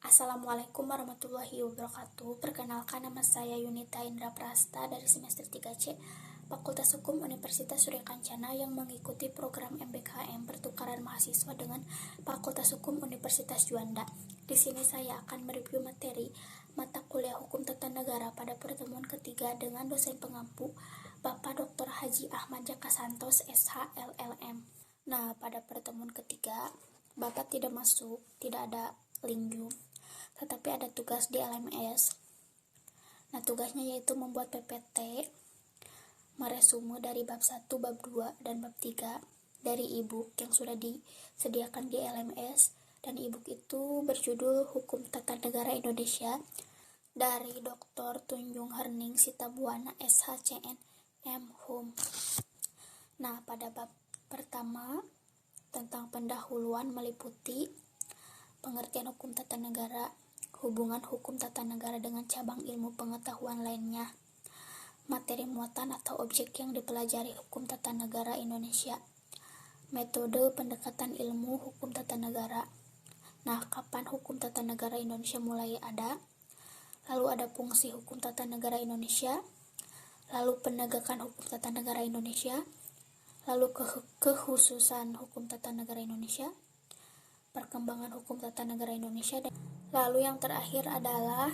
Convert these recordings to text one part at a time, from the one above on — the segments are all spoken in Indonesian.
Assalamualaikum warahmatullahi wabarakatuh. Perkenalkan, nama saya Yunita Indra Prasta dari semester 3C Fakultas Hukum Universitas Surya Kencana yang mengikuti program MBKM pertukaran mahasiswa dengan Fakultas Hukum Universitas Juanda. Di sini saya akan mereview materi mata kuliah Hukum Tata Negara pada pertemuan ketiga dengan dosen pengampu Bapak Dr. Haji Ahmad Jaka Santos, SH, LLM. Nah, pada pertemuan ketiga, Bapak tidak masuk, tidak ada link Zoom, tetapi ada tugas di LMS. Nah, tugasnya yaitu membuat PPT, meresume dari bab 1, bab 2, dan bab 3 dari e-book yang sudah disediakan di LMS, dan e-book itu berjudul Hukum Tata Negara Indonesia dari Dr. Tunjung Herning Sitabuana, SHCN, M.Hum. Nah, pada bab pertama tentang pendahuluan meliputi pengertian hukum tata negara, hubungan hukum tata negara dengan cabang ilmu pengetahuan lainnya, materi muatan atau objek yang dipelajari hukum tata negara Indonesia, metode pendekatan ilmu hukum tata negara. Nah, kapan hukum tata negara Indonesia mulai ada? Lalu ada fungsi hukum tata negara Indonesia, lalu penegakan hukum tata negara Indonesia, lalu kekhususan hukum tata negara Indonesia, perkembangan hukum tata negara Indonesia, dan lalu yang terakhir adalah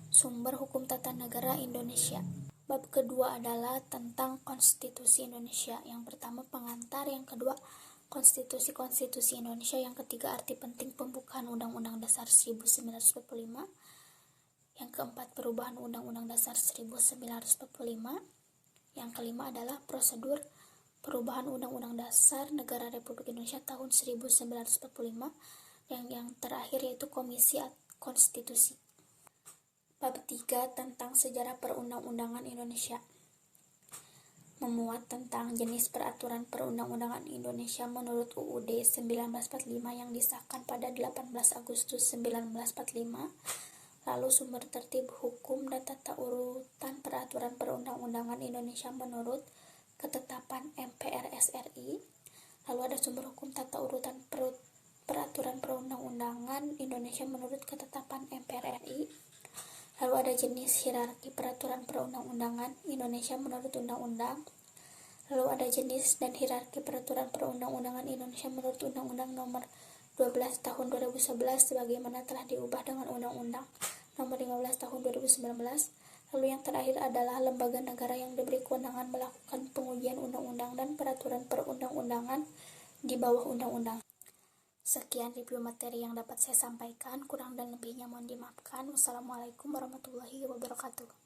sumber hukum tata negara Indonesia. Bab kedua adalah tentang konstitusi Indonesia. Yang pertama pengantar, yang kedua konstitusi Indonesia, yang ketiga arti penting pembukaan Undang-Undang Dasar 1945, yang keempat perubahan Undang-Undang Dasar 1945, yang kelima adalah prosedur perubahan Undang-Undang Dasar Negara Republik Indonesia tahun 1945, yang terakhir yaitu Komisi Konstitusi. Bab 3 tentang sejarah perundang-undangan Indonesia memuat tentang jenis peraturan perundang-undangan Indonesia menurut UUD 1945 yang disahkan pada 18 Agustus 1945, lalu sumber tertib hukum dan tata urutan peraturan perundang-undangan Indonesia menurut ketetapan MPR RI, lalu ada sumber hukum tata urutan peraturan perundang-undangan Indonesia menurut ketetapan MPR RI, lalu ada jenis hierarki peraturan perundang-undangan Indonesia menurut undang-undang, lalu ada jenis dan hierarki peraturan perundang-undangan Indonesia menurut Undang-Undang Nomor 12 Tahun 2011 sebagaimana telah diubah dengan Undang-Undang Nomor 15 Tahun 2019. Lalu yang terakhir adalah lembaga negara yang diberi kewenangan melakukan pengujian undang-undang dan peraturan perundang-undangan di bawah undang-undang. Sekian review materi yang dapat saya sampaikan, kurang dan lebihnya mohon dimaafkan. Wassalamualaikum warahmatullahi wabarakatuh.